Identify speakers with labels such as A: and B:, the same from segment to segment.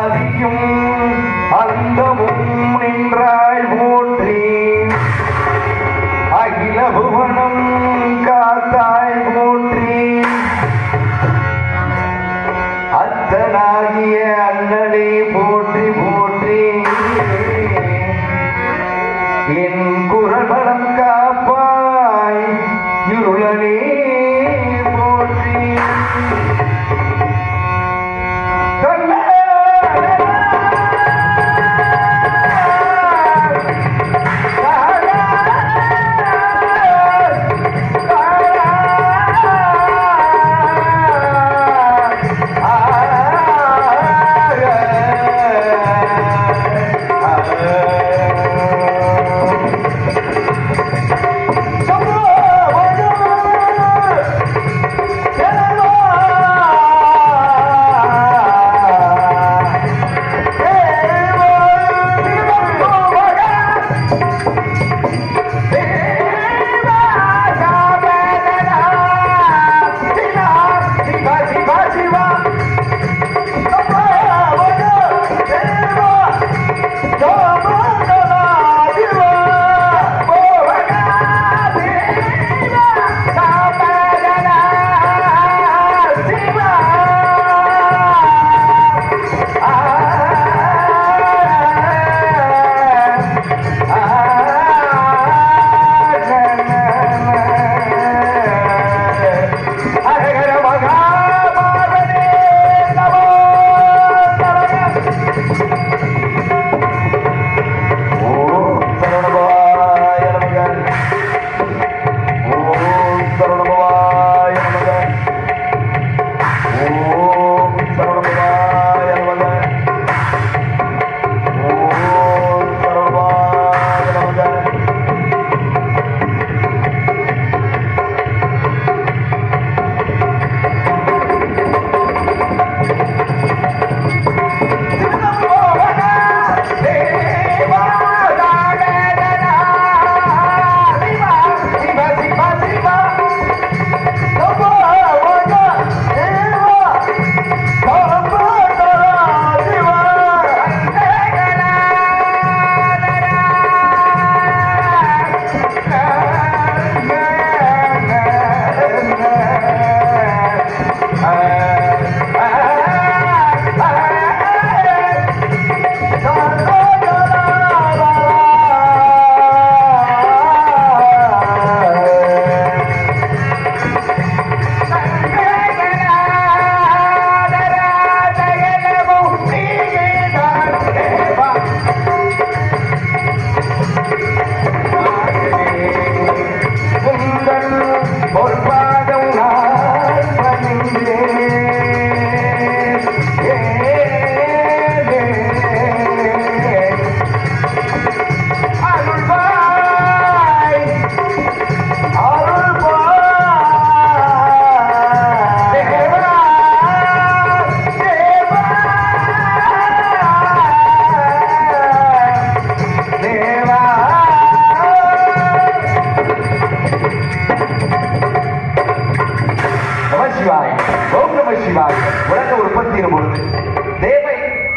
A: ஆதியும் அந்தமும் நின்றாய் போற்றி அகில புவனம் காத்தாய் போற்றி அத்தனாகிய அண்ணனே போற்றி போற்றி என் குரல் பலம் காப்பாய் இருளனே போற்றி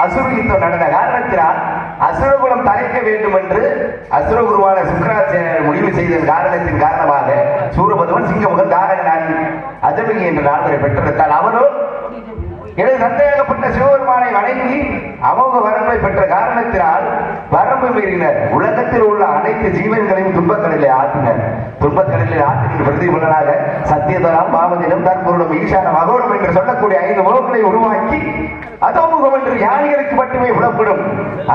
B: அசுரயுத்தம் நடந்த காரணத்தினால் அசுரகுலம் தலைக்க வேண்டும் என்று அசுரகுருவான சுக்கராச்சாரியர் முடிவு செய்த காரணத்தின் காரணமாக சூரபதுவன் சிங்கமுகன் தாரகனான் அஜமிகி என்ற நால்வரை பெற்றெடுத்தால் அவனோ எனது தந்தையாகப்பட்ட சிவபெருமானை வணங்கி அமோக வரம்பை பெற்ற காரணத்தினால் வரம்பு மீறினர். உலகத்தில் உள்ள அனைத்து ஜீவன்களையும் துன்பக்கடலில் ஆற்றினர். துன்பக்கடலில் ஆற்றின் பிரதிபலனாக சத்தியதரம் பாவதினம் தற்பொருளும் ஈசான மகோரம் என்று சொல்லக்கூடிய 5 முகங்களை உருவாக்கி அதோமுகம் என்று ஞானிகளுக்கு மட்டுமே புலப்படும்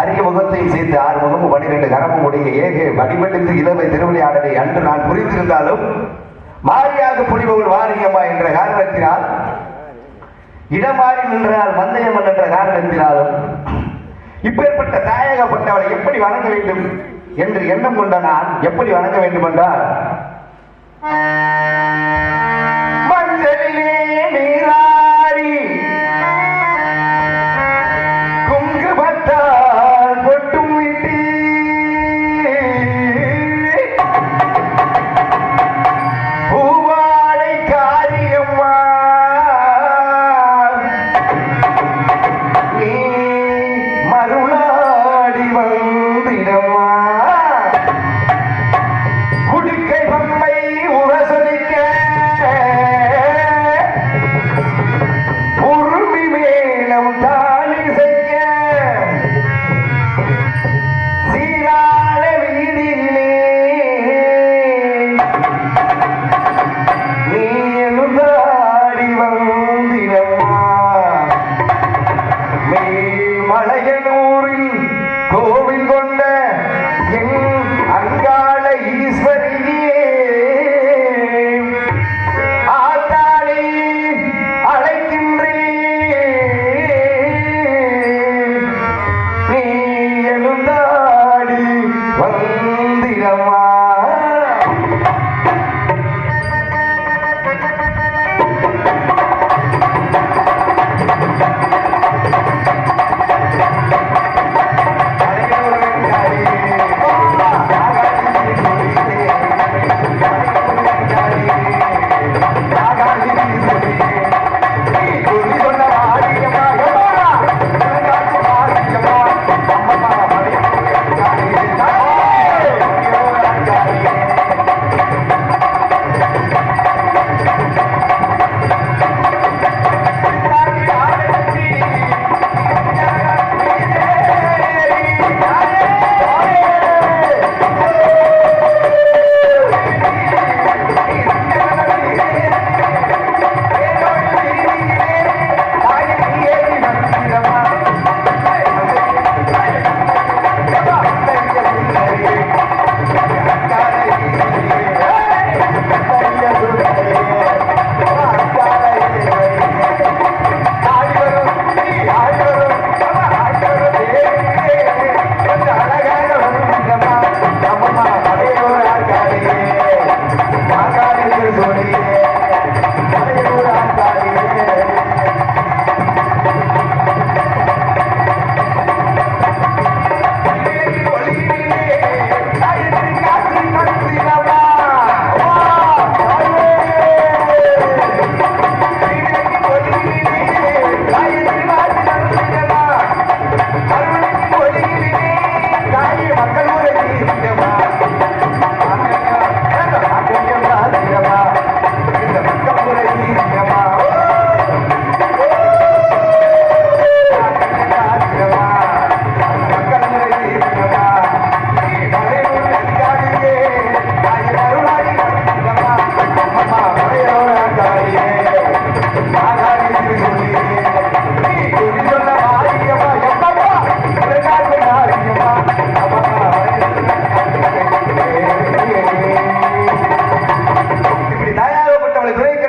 B: அரிய முகத்தையும் சேர்த்து 6 முகமும் 12 கரமும் உடைய ஏக வடிவெடுத்து இளவை திருவிளையாடலை அன்று நான் புரிந்திருந்தாலும் மாரியாக புரிபவள் வாரியம்மா என்ற காரணத்தினால் இடமாறி நின்றால் மந்தயமன் என்ற காரணத்தினாலும் இப்பேற்பட்ட தாயகப்பட்டவளை எப்படி வணங்க வேண்டும் என்று எண்ணம் கொண்ட நான் எப்படி வணங்க வேண்டும் என்றால் மஞ்சளிலே நீராடி குங்குமத்தால் பொட்டும் விட்டு பூவாடை காரியம்மா நீ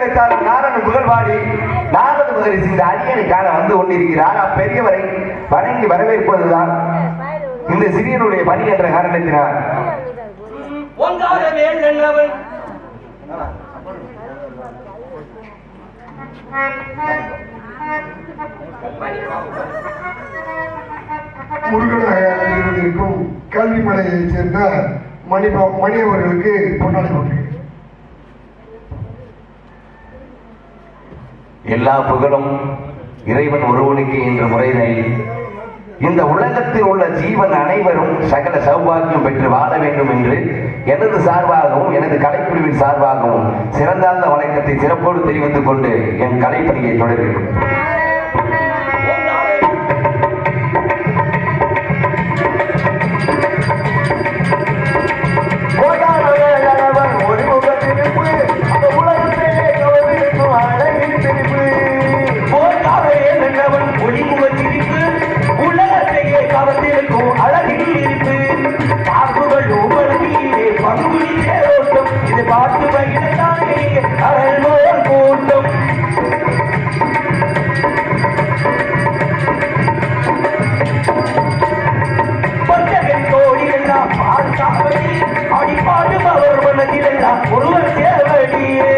B: காரணத்தால் நாரணன் புகழ்வாடி நாரத மகரிஷி இந்த அடியனை காண வந்து கொண்டிருக்கிறார். அப்பெரியவரை வணங்கி வரவேற்பதுதான் இந்த சிறியனுடைய பணி என்ற காரணத்தினால்
C: முருகனாக இருக்கும் கல்விமலையைச் சேர்ந்த மணி அவர்களுக்கு பொன்னாடை போட்டு
B: எல்லா புகழும் இறைவன் ஒருவனுக்கு என்ற முறையில் இந்த உலகத்தில் உள்ள ஜீவன் அனைவரும் சகல சௌபாகியம் பெற்று வாழ வேண்டும் என்று எனது சார்பாகவும் எனது கலைக்குழுவின் சார்பாகவும் சிறந்தார்ந்த வணக்கத்தை சிறப்போடு தெரிவித்துக் கொண்டு என் கலைப்பணியை தொடர்கிறேன்.
A: ஒருவர் சேவடியே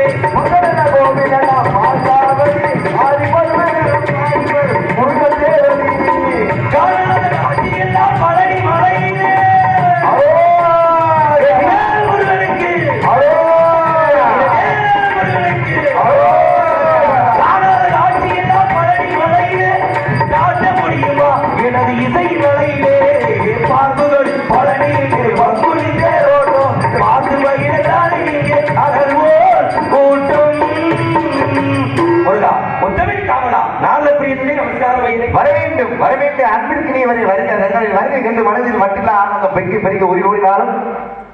A: வரவேண்டிய அன்பிற்கு நீ வருகிற தங்களை வருகை கண்டு மனதில் மட்டில்லா ஆனந்தம் பெருகி பெருகி உயிரோடினாலும்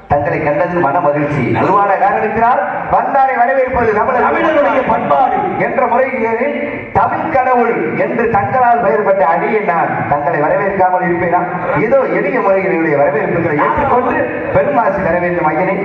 A: தங்களை கண்டதில் மன மகிழ்ச்சி நல்வான காரணத்தினால் வந்தாரை வரவேற்பது தமிழனுடைய பண்பாடு என்ற முறையில் தமிழ் கடவுள் என்று தங்களால் பெயர் பெற்ற அடியை நான் தங்களை வரவேற்காமல் இருப்பேனா? ஏதோ எளிய முறையில் என்னுடைய வரவேற்புகளை ஏற்றுக்கொண்டு பெருமாசி தர வேண்டும் ஐயனை.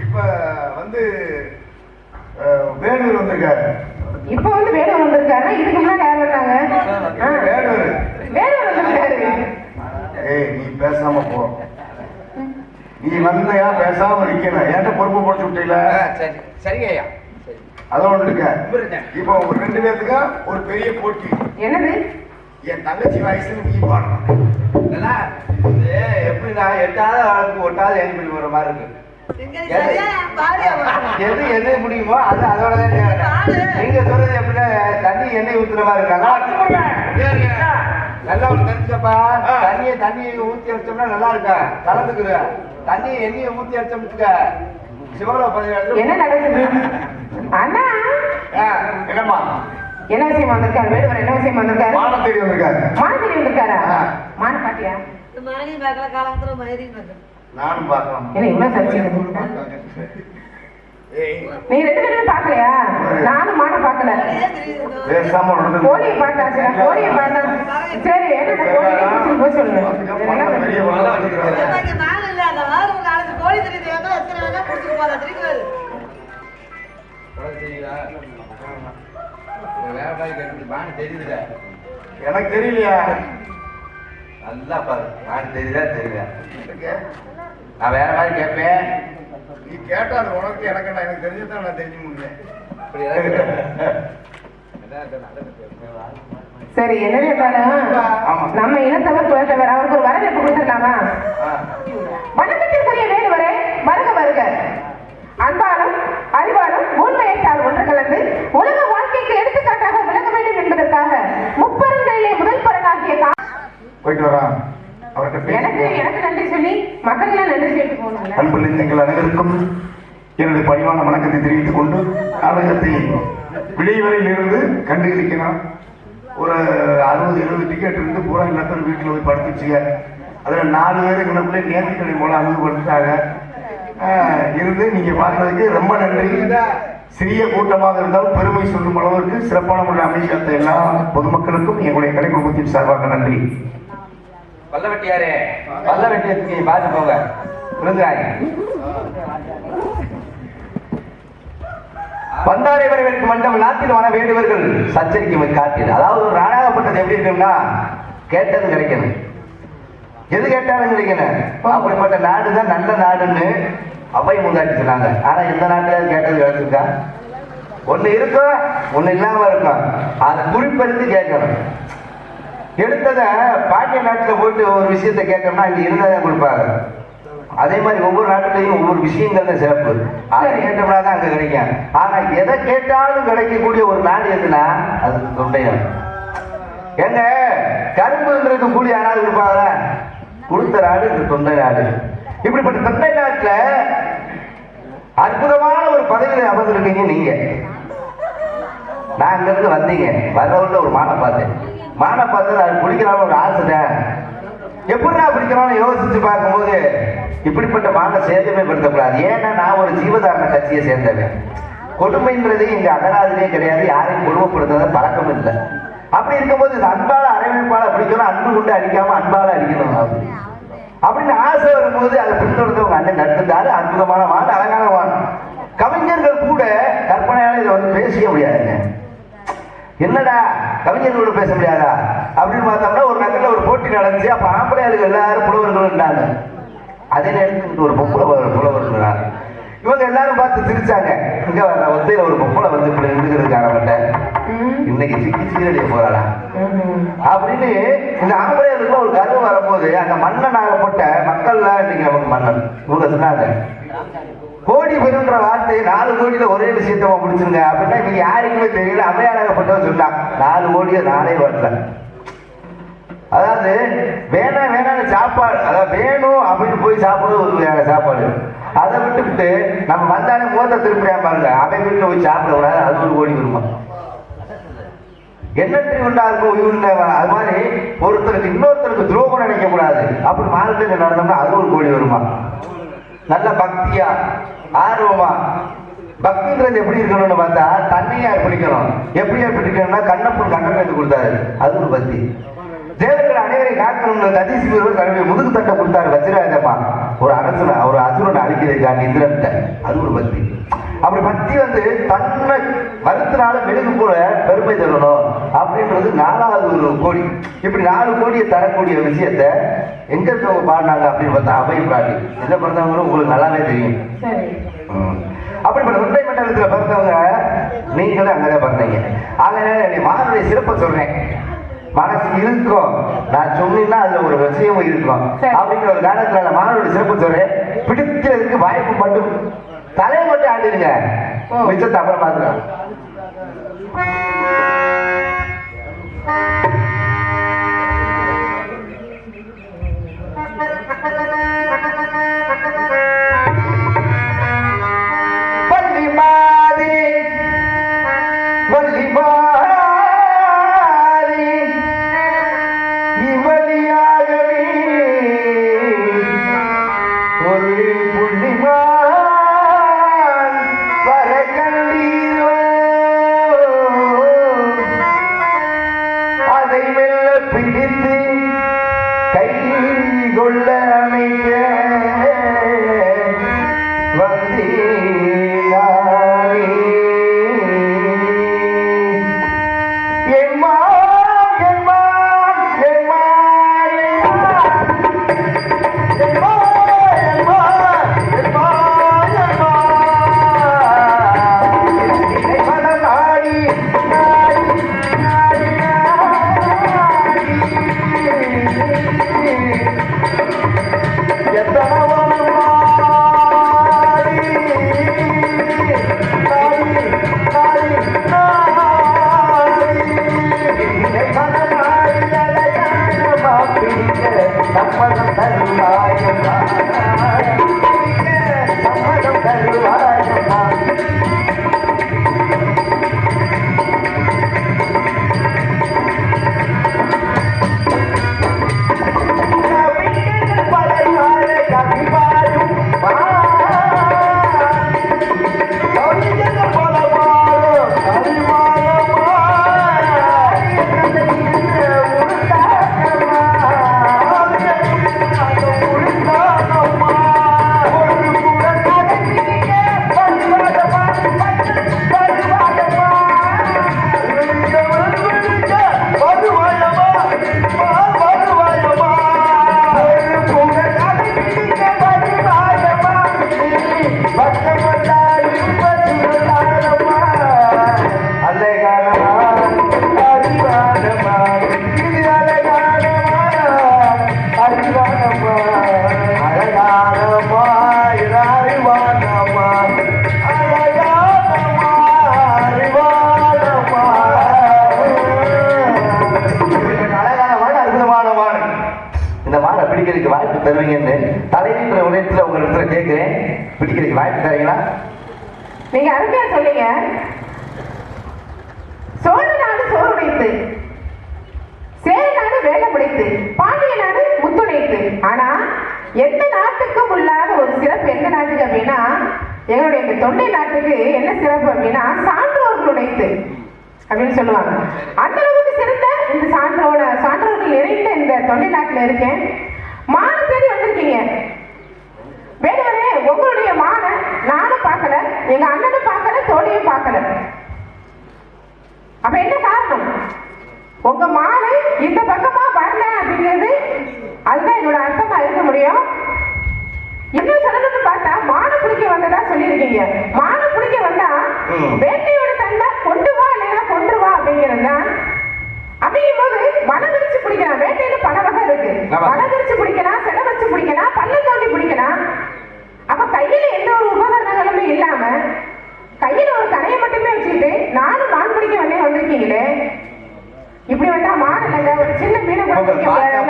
B: இப்ப வந்து வேலூர் வந்திருக்காரு.
D: இப்ப வந்து வேலூர் வந்திருக்காருன்னா இதுக்கு முன்னாடி யார் வந்தாங்க?
B: வேலூர்
D: வேலூர் வந்திருக்காரு.
B: ஏய் நீ பேசாம போ. நீ வந்தையா பேசாம நிக்கணும். ஏன்ட்ட பொறுப்பு போட்டு விட்டீங்களா?
A: சரி சரிங்க ஐயா.
B: அதான் ஒண்ணு இருக்க. இப்போ உங்க ரெண்டு பேருக்கு ஒரு பெரிய போட்டி.
D: என்னது?
B: என் தங்கச்சி வயசுல நீ பாடணும்.
A: எப்படி நான் எட்டாவது ஆளுக்கு ஒட்டாவது எழுதி போற மாதிரி இருக்கு. எது எது முடியுமோ அது அதோட நீங்க சொல்றது எப்படின்னா தண்ணி எண்ணெய் ஊத்துற மாதிரி இருக்காங்க. நல்லா ஒரு தெரிஞ்சப்பா தண்ணியை ஊத்தி அடிச்சோம்னா நல்லா இருக்கா கலந்துக்குற தண்ணி எண்ணெயை ஊத்தி அடிச்சோம்னுக்க சிவகல
D: என்ன நடக்குது அண்ணா?
B: என்னம்மா
D: என்ன விஷயம் வந்திருக்காரு? வேடுவர் என்ன விஷயம் வந்திருக்காரு?
B: மான தேடி வந்திருக்காரு.
D: மான தேடி வந்திருக்காரா? மான பாட்டியா?
B: நானும் பார்க்கலாம்.
D: என்ன இவ்வளவு சரிச்சு? நீ ரெண்டு பேரும் பாக்கலையா? நானும் மான பாக்கல.
B: பேசாம
D: கோழியை பார்த்தாச்சு. கோழியை பார்த்தா சரி. என்ன கோழியை போய் சொல்லுங்க.
B: எனக்கு தெரியலையா?
A: நல்லா பாரு நான் தெரியுதா தெரியல. நான் வேற மாதிரி கேட்பேன்.
B: நீ கேட்டா அது உனக்கு எனக்கு தெரிஞ்சதான் நான் தெரிஞ்சு முடியல.
D: சரி என்ன கேட்டாலும் நம்ம இனத்தவர் குலத்தவர் அவருக்கு ஒரு வரவேற்பு கொடுத்துடலாமா? வணக்கத்திற்குரிய வேடுவரே, வருக வருக. அன்பாலும் அறிவாலும் உண்மையைத்தால் ஒன்று கலந்து உலக வாழ்க்கைக்கு எடுத்துக்காட்டாக விளங்க வேண்டும் என்பதற்காக முப்பெருங்களிலே முதல் பரனாகிய
C: போயிட்டு வரான்
D: எனக்கு நன்றி சொல்லி மக்கள் நன்றி சொல்லிட்டு போகணும்.
C: அன்புள்ள எங்கள் அனைவருக்கும் எனது பணிவான வணக்கத்தை தெரிவித்துக் கொண்டு நாடகத்தை விளைவரையில் இருந்து கண்டுகளிக்கணும். ஒரு 60-70 டிக்கெட் இருந்து பூரா எல்லாத்தையும் வீட்டில் போய் படுத்துச்சுங்க. அதில் 4 பேர் எங்களுக்குள்ளே நேர்த்திக்கடை மூலம் அனுபவப்பட்டாங்க. இருந்து நீங்கள் பார்க்கறதுக்கு ரொம்ப நன்றி. சிறிய கூட்டமாக இருந்தாலும் பெருமை சொல்லும் அளவிற்கு சிறப்பான முறையில் அமைச்சத்த எல்லா பொதுமக்களுக்கும் எங்களுடைய கலை குழுமத்தின் சார்பாக நன்றி.
B: வல்லவெட்டியாரே, வல்லவெட்டியத்துக்கு பார்த்து போங்க. விருதுராய் வந்தாரை வரவேற்கும் மண்டம் நாட்டில் வன வேண்டுவர்கள் சச்சரிக்கும் காட்டில். அதாவது ஒரு நாடாகப்பட்டது எப்படி இருக்குன்னா, கேட்டது கிடைக்கணும், எது கேட்டாலும் கிடைக்கணும். அப்படிப்பட்ட நாடு தான் நல்ல நாடுன்னு அவை மூதாட்டி சொன்னாங்க. ஆனா இந்த நாட்டுல கேட்டது கிடைச்சிருக்கா? ஒண்ணு இருக்கும், ஒண்ணு இல்லாம இருக்கும். அதை குறிப்பெடுத்து கேட்கணும். எடுத்தத பாண்டிய நாட்டுல போயிட்டு ஒரு விஷயத்த கேட்டோம்னா இங்க இருந்ததை கொடுப்பாங்க. அதே மாதிரி ஒவ்வொரு நாட்டுலையும் ஒவ்வொரு விஷயங்கள் தான் சிறப்பு. அதை கேட்டோம்னா தான் அங்க கிடைக்கும். ஆனா எதை கேட்டாலும் கிடைக்கக்கூடிய ஒரு நாடு எதுனா அது தொண்டையம். எங்க கரும்புன்றது கூலி யாராவது கொடுப்பாங்க? கொடுத்த நாடு இந்த தொண்டை நாடு. இப்படிப்பட்ட தொண்டை நாட்டுல அற்புதமான ஒரு பதவியில் அமர்ந்திருக்கீங்க நீங்க. நான் அங்க இருந்து வந்தீங்க, வர்றவங்க ஒரு மானை பார்த்தேன். மானை பார்த்தது அது பிடிக்கிறான்னு ஒரு ஆசை தான். எப்படி நான் பிடிக்கிறான்னு யோசிச்சு பார்க்கும்போது இப்படிப்பட்ட மானை சேர்ந்தமே படுத்தக்கூடாது. ஏன்னா நான் ஒரு ஜீவதாரண கட்சியை சேர்ந்தவன். கொடுமைன்றது எங்க அகராதிலே கிடையாது. யாரையும் கொடுமைப்படுத்துறத பழக்கம் இல்லை. அப்படி இருக்கும்போது இந்த அன்பால அரவணைப்பால பிடிக்கணும், அன்பு கொண்டு அடிக்காம அன்பால அடிக்கணும் அப்படின்னு ஆசை வரும்போது அதை பின்தொடர்ந்து உங்க அண்ணன் நடத்துட்டாரு. அற்புதமான வான், அழகான வான். கவிஞர்கள் கூட கற்பனையால இதை வந்து பேசிக்க முடியாதுங்க. என்னடா கவிஞர்களோட பேச முடியாதா அப்படின்னு பார்த்தோம்னா ஒரு நகரில் ஒரு போட்டி நடந்துச்சு. அப்ப ஆம்பளையாளுக்கு எல்லாரும் புலவர்கள் இருந்தாங்க. அதே நேரத்துக்கு ஒரு புலவர் இருந்தாங்க. இவங்க எல்லாரும் பார்த்து சிரிச்சாங்க. இங்க வர ஒத்தையில ஒரு பொம்பளை வந்து இப்படி நின்றுக்கிறதுக்காக இன்னைக்கு சிக்கி சீரடிய போறாடா அப்படின்னு இந்த ஆம்பளையாளுக்கு ஒரு கருவு வரும்போது அந்த மன்னன் ஆகப்பட்ட மக்கள்லாம் இன்னைக்கு நமக்கு மன்னன் இவங்க சொன்னாங்க. கோடி பெருன்ற வார்த்தை 4 கோடியில ஒரே விஷயத்த முடிச்சுங்க அப்படின்னா இவங்க யாருக்குமே தெரியல. அம்மையாராகப்பட்டவன் சொன்னான் 4 கோடியை 4 வரல. அதாவது வேணான்னு சாப்பாடு, அதாவது வேணும் அப்படின்னு போய் சாப்பிடுறது ஒரு வகையான சாப்பாடு. அதை விட்டுவிட்டு நம்ம வந்தாலும் முகத்தை திருப்பியா பாருங்க, அவன் வீட்டில் போய் சாப்பிட கூடாது. அது 1 கோடி வருமா? எண்ணற்றி உண்டா இருக்கும். அது மாதிரி ஒருத்தருக்கு இன்னொருத்தருக்கு துரோகம் நினைக்க கூடாது. அப்படி மாநிலத்தில் நடந்தோம்னா அது 1 கோடி வருமா? நல்ல பக்தியா ஆர்வமா. பக்தின்றது எப்படி இருக்கணும்னு பார்த்தா தன்னையா அர்ப்பணிக்கணும். எப்படி அர்ப்பணிக்கணும்னா கண்ணப்பன் கண்ணம் எடுத்து கொடுத்தாரு, அது ஒரு பக்தி. தேவர்கள் அனைவரையும் காக்கணும்னு கதிசி தன்னுடைய முதுகு தட்டை கொடுத்தாரு வச்சிராஜப்பா. ஒரு அரசனை ஒரு அசுரனை அழிக்கிறதுக்காண்டி இந்திரன்ட்ட, அது ஒரு பக்தி. அப்படி பக்தி வந்து தன்னை வருத்தினால மெழுகு போல பெருமை தரணும் அப்படின்றது 4வது 1 கோடி. இப்படி 4 கோடியை தரக்கூடிய விஷயத்த எங்க இருக்கவங்க பாடினாங்க அப்படின்னு பார்த்தா அவை பிராட்டி என்ன பிறந்தவங்களும் உங்களுக்கு நல்லாவே தெரியும். அப்படிப்பட்ட உண்மை மண்டலத்தில் பிறந்தவங்க நீங்களும் அங்கதான் பிறந்தீங்க. அதனால நீ மானுடைய சிறப்பை சொல்றேன். மனசு இருக்கும், நான் சொன்னீங்கன்னா அதுல ஒரு விஷயம் இருக்கும் அப்படிங்கிற ஒரு காரணத்துல மானுடைய சிறப்பு சொல்றேன். பிடிக்கிறதுக்கு வாய்ப்பு மட்டும் தலையை மட்டும் ஆண்டிடுங்க, மிச்சத்தை அப்புறம் பார்த்துக்கலாம்.
A: சம்மதம் தருவாயம்மா பிடிக்கிறதுக்கு வாய்ப்பு தருவீங்கன்னு தலைவின்ற உலகத்துல உங்க இடத்துல கேட்கிறேன். பிடிக்கிறதுக்கு வாய்ப்பு தரீங்களா?
D: நீங்க அருமையா சொன்னீங்க. சோழ நாடு சோறுடைத்து, சேர நாடு வேலை பிடித்து, பாண்டிய நாடு முத்துடைத்து. ஆனா எந்த நாட்டுக்கும் இல்லாத ஒரு சிறப்பு எந்த நாட்டுக்கு அப்படின்னா எங்களுடைய இந்த தொண்டை நாட்டுக்கு என்ன சிறப்பு அப்படின்னா சான்றோர்கள் உடைத்து அப்படின்னு சொல்லுவாங்க. அந்த அளவுக்கு சிறந்த இந்த சான்றோர்கள் நிறைந்த இந்த தொண்டை நாட்டில் இருக்கேன். மான தேடி வந்திருக்கீங்க. வேணுவரே உங்களுடைய மான நானும் பார்க்கல, எங்க அண்ணனும் பார்க்கல, தோழியும் பார்க்கல. அப்ப என்ன காரணம்? உங்க மானை இந்த பக்கமா வரல அப்படிங்கிறது அதுதான் என்னோட அர்த்தமா இருக்க முடியும். இன்னும் சொல்லணும்னு பார்த்தா மான பிடிக்க வந்ததா சொல்லியிருக்கீங்க. மான பிடிக்க வந்தா வேட்டையோட தண்டா கொண்டு வா இல்லைன்னா கொண்டு வா அப்படிங்கிறது தான். அப்படிங்கும் போது வலை விரிச்சு பிடிக்கலாம். வேட்டையில பல வகை இருக்கு. வலை விரிச்சு பிடிக்கலாம், செலை வச்சு பிடிக்கலாம், பள்ளம் தோண்டி பிடிக்கலாம். அப்ப கையில எந்த ஒரு உபகரணங்களுமே இல்லாம கையில ஒரு கடையை மட்டுமே வச்சுக்கிட்டு நானும் மான் பிடிக்க வந்திருக்கீங்களே. இப்படி வந்தா மான் இல்லைங்க, ஒரு சின்ன மீனை கூட பிடிக்க முடியாது.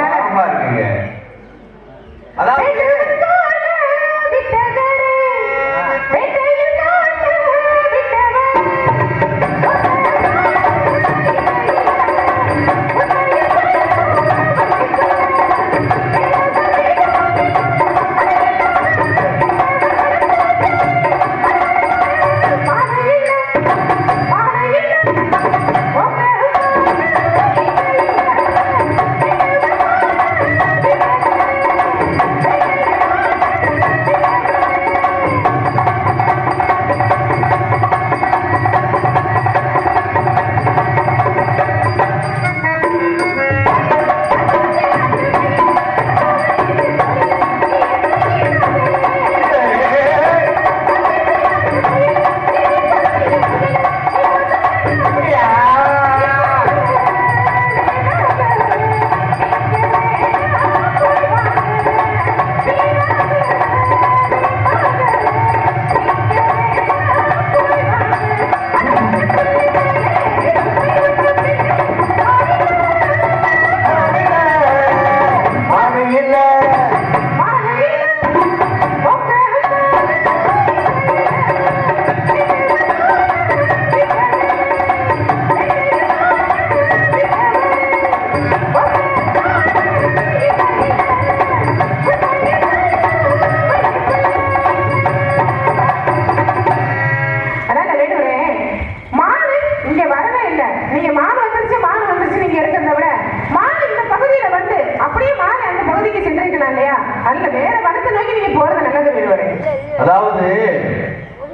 A: அதாவது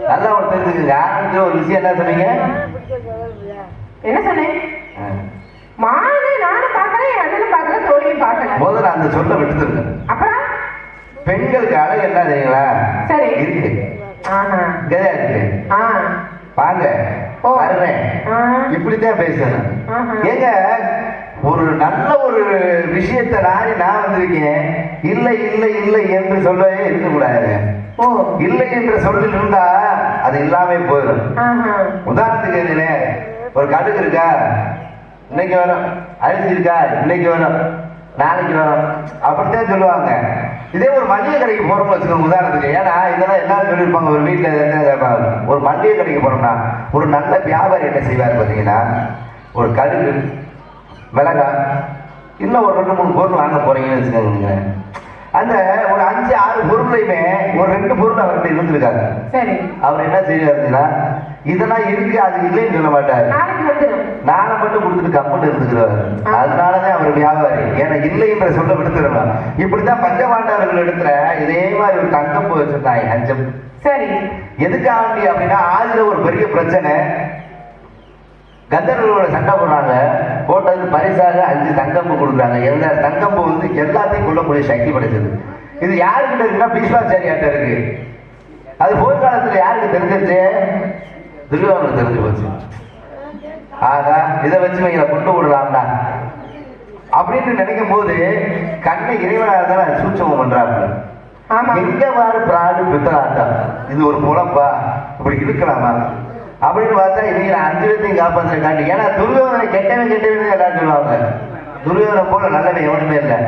A: நல்லா ஒரு தெரிஞ்சுக்கங்க. ஆரம்பத்தில் ஒரு விஷயம் என்ன சொன்னீங்க?
D: என்ன சொன்னேன்? மானு நானும் பார்க்கல, என் அண்ணனும் பார்க்கல, தோழியும் பார்க்கல.
A: முதல்ல அந்த சொல்ல விட்டுருங்க.
D: அப்புறம்
A: பெண்களுக்கு அழகு என்ன தெரியுங்களா?
D: சரி
A: இருக்கு.
D: இருக்கு.
A: வாங்க வர்றேன், இப்படித்தான் பேசணும். ஏங்க ஒரு நல்ல ஒரு விஷயத்தை நான் வந்திருக்கேன். இல்லை இல்லை இல்லை என்று சொல்லவே இருக்கக்கூடாது. இல்லை என்ற சொல்லில் இருந்தா அது இல்லாம போயிடும். உதாரணத்துக்கு ஒரு கடுகு இருக்கா, இன்னைக்கு வரும். அரிசி இருக்கா, இன்னைக்கு வரும். நாளைக்கு வரும் அப்படித்தான் சொல்லுவாங்க. இதே ஒரு மளிகை கடைக்கு போறோம்னு வச்சுக்கோங்க உதாரணத்துக்கு, ஏன்னா இதெல்லாம் எல்லாரும் சொல்லியிருப்பாங்க ஒரு வீட்டில் ஒரு மளிகை கடைக்கு போறோம்னா ஒரு நல்ல வியாபாரி என்ன செய்வார் பார்த்தீங்கன்னா, ஒரு கடுகு மிளகாய் இன்னும் ஒரு 2-3 பொருள் வாங்க போறீங்கன்னு வச்சுக்கோங்க, அந்த ஒரு 5-6 பொருளையுமே ஒரு 2 பொருள் அவர்கிட்ட இருந்திருக்காங்க.
D: சரி,
A: அவர் என்ன செய்யறாருன்னா இதெல்லாம் இருக்கு அது இல்லைன்னு சொல்ல மாட்டாரு, நாளை மட்டும் கொடுத்துட்டு கம்மன் இருந்துக்கிறாரு. அதனாலதான் அவர் வியாபாரி, ஏன்னா இல்லை என்ற சொல்ல விடுத்துருவாங்க. இப்படித்தான் பஞ்சபாண்டவர்கள் இடத்துல இதே மாதிரி ஒரு தங்கம்பு வச்சிருந்தாங்க 5.
D: சரி,
A: எதுக்காக அப்படின்னா ஆதில ஒரு பெரிய பிரச்சனை, கந்தர்களோட சண்டை போடுறாங்க, போட்டது பரிசாக 5 தங்கம்பு கொடுக்குறாங்க. எல்லா தங்கம்பு வந்து எல்லாத்தையும் கொள்ளக்கூடிய சக்தி படைச்சது. இது யாருக்கிட்ட இருக்குன்னா பீஷ்மாச்சாரியாட்ட இருக்கு. அது போர்க்காலத்துல யாருக்கு தெரிஞ்சிருச்சு? துரியோதனுக்கு தெரிஞ்சு போச்சு. ஆகா இதை வச்சு இவங்களை கொண்டு விடலாம்டா அப்படின்னு நினைக்கும் போது கண்ணை இறைவனாக தான் சூட்சமம் பண்றாங்க. எங்க வாரு பிராடு பித்தலாட்டம், இது ஒரு முளப்பா இப்படி இருக்கலாமா அப்படின்னு பார்த்தா இவங்க 5 பேர்த்தையும் காப்பாற்றுறக்காண்டி. ஏன்னா துரியோதனை கெட்டவன் எல்லாரும் சொல்லுவாங்க, துரியோதனை போல நல்லவன் எவனுமே இல்லை.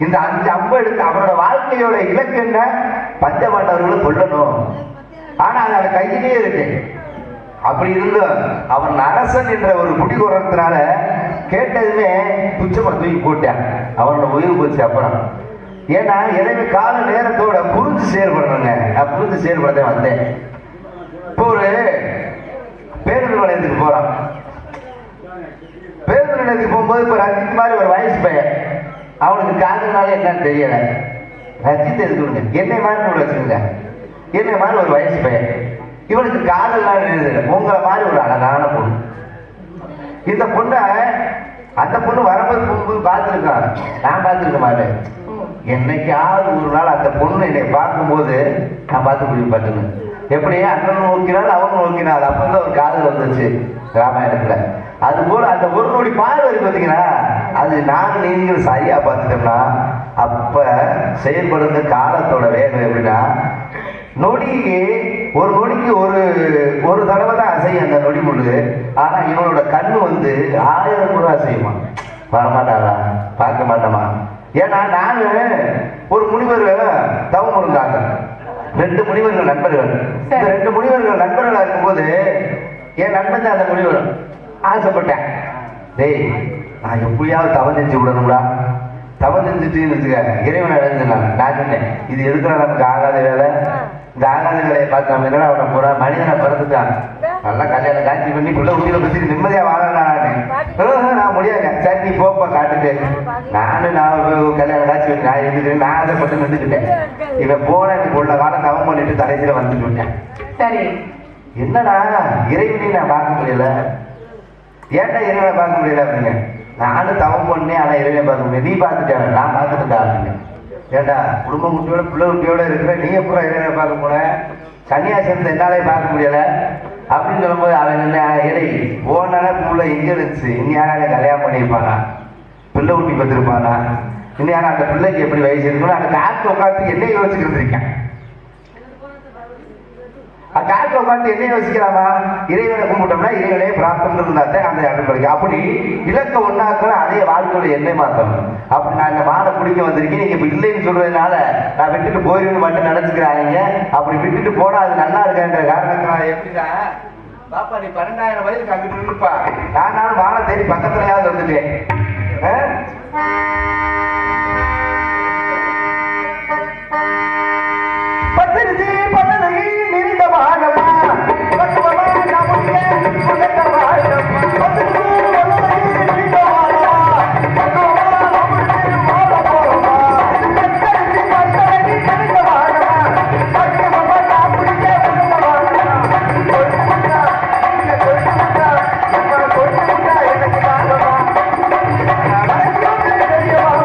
A: இந்த 5 அம்பு எடுத்து அவரோட வாழ்க்கையோட இலக்கு என்ன? பஞ்சபாண்டவர்களை கொல்லணும். ஆனா அது அவன் கையிலே இருக்கு. அப்படி இருந்து அவன் அரசன் என்ற ஒரு குடிகொறத்தினால கேட்டதுமே துச்சமா தூக்கி போட்டான், அவனோட உயிர் போச்சு. அப்புறம் ஏன்னா எனவே கால நேரத்தோட புரிஞ்சு செயல்படுறேங்க, நான் புரிஞ்சு செயல்பட வந்தேன். இப்போ ஒரு பேருந்து நிலையத்துக்கு போறான். பேருந்து நிலையத்துக்கு போகும்போது இப்ப ரஞ்சித் மாதிரி ஒரு வயசு பையன், அவனுக்கு காதல்னால என்னன்னு தெரியல. ரஞ்சித் எதுக்குங்க என்னை மாதிரி வச்சுருங்க, என்னை மாதிரி ஒரு வயசு பையன், இவனுக்கு காதல்னால எழுதுல உங்களை மாதிரி ஒரு அழகான பொண்ணு. இந்த பொண்ணை அந்த பொண்ணு வரும்போது பார்த்துருக்கான், நான் பார்த்துருக்க மாட்டேன். என்னைக்காவது ஒரு நாள் அந்த பொண்ணு என்னை பார்க்கும்போது நான் பார்த்து முடிவு பார்த்துக்கணும். எப்படி அண்ணன் நோக்கினால் அவங்க நோக்கினால் அப்பதான் ஒரு காதல் வந்துச்சு ராமாயணத்துல. அது போல அந்த ஒரு நொடி பார்வை இருக்கு பார்த்தீங்கன்னா, அது நாங்கள் நீங்கள் சரியா பார்த்துட்டோம்னா அப்ப செயல்படுங்க. காலத்தோட வேகம் எப்படின்னா, நொடிக்கு ஒரு நொடிக்கு ஒரு தடவை தான் அசையும் அந்த நொடி முழு. ஆனா இவனோட கண்ணு வந்து 1000 முறை அசையுமா. வரமாட்டாரா? பார்க்க மாட்டோமா? ஏன்னா நானு ஒரு முனிவர் தவம் இருந்தாங்க, 2 முனிவர்கள் நண்பர்கள். இந்த 2 முனிவர்கள் நண்பர்களா இருக்கும்போது என் நண்பன் தான் அந்த முனிவர். ஆசைப்பட்டேன், டேய் நான் எப்படியாவது தவம் செஞ்சு விடணும்டா. தவம் செஞ்சுட்டு வச்சுக்க இறைவனை அடைஞ்சிடலாம். நான் சொன்னேன், இது எதுக்குற நமக்கு ஆகாத வேலை, இந்த ஆகாத வேலையை பார்த்து நம்ம என்னடா அவனை போற மனிதனை பிறந்துட்டான், நல்லா கல்யாணம் காட்சி பண்ணி பிள்ளை குட்டியில பத்தி நிம்மதியா வாழலாம். நான் முடியாது, சரி நீ போப்பா காட்டுக்கு. நான் கல்யாணம் காட்சி பண்ணி நான் இருந்துட்டு நான் ஆசைப்பட்டு நின்றுக்கிட்டேன். இவன் போன உள்ள காலம் தவம் பண்ணிட்டு கடைசியில வந்துட்டு விட்டேன்.
D: சரி,
A: என்னடா இறைவனையும் நான் பார்க்க முடியல, ஏன்டா இறைவனை பார்க்க முடியல அப்படிங்க. நானும் தவம் பண்ணேன், ஆனா இறைவனை பார்க்க முடியல. நீ பார்த்துட்டேன், நான் பார்த்துட்டா அப்படிங்க. ஏண்டா குடும்ப குட்டியோட பிள்ளை குட்டியோட இருக்கிற நீ எப்போ இறைவனை பார்க்க போன, சன்னியாசத்தை என்னாலே பார்க்க முடியல அப்படின்னு சொல்லும்போது அவன் என்ன இறை போனால புள்ள எங்க இருந்துச்சு, இனி யாரால கல்யாணம் பண்ணியிருப்பானா, பிள்ளை ஊட்டி பார்த்துருப்பானா, இனி யாரும் அந்த பிள்ளைக்கு எப்படி வயசு இருக்கணும், அந்த காற்று உட்காந்து என்ன யோசிச்சுக்கிட்டு இருக்கேன். காற்று உட்காந்து என்ன யோசிக்கலாமா? இறைவனை கும்பிட்டோம்னா இறைவனே பிராப்தம் இருந்தாத்தான் அந்த அனுப்பி. அப்படி இலக்க ஒன்னாக்கணும், அதே வாழ்க்கையோட எண்ணெய் மாற்றணும். அப்படி நான் இந்த மாலை பிடிக்க வந்திருக்கேன், நீங்க இப்ப இல்லைன்னு சொல்றதுனால நான் விட்டுட்டு போயிருன்னு மட்டும் நினைச்சுக்கிறாங்க. அப்படி விட்டுட்டு போனா அது நல்லா இருக்கான்ற காரணத்தினால எப்படிதான் பாப்பா நீ 12,000 வயதுக்கு அங்கிட்டு இருப்பா, நானும் மாலை தேடி பக்கத்துலயாவது வந்துட்டேன்.
B: எனக்கு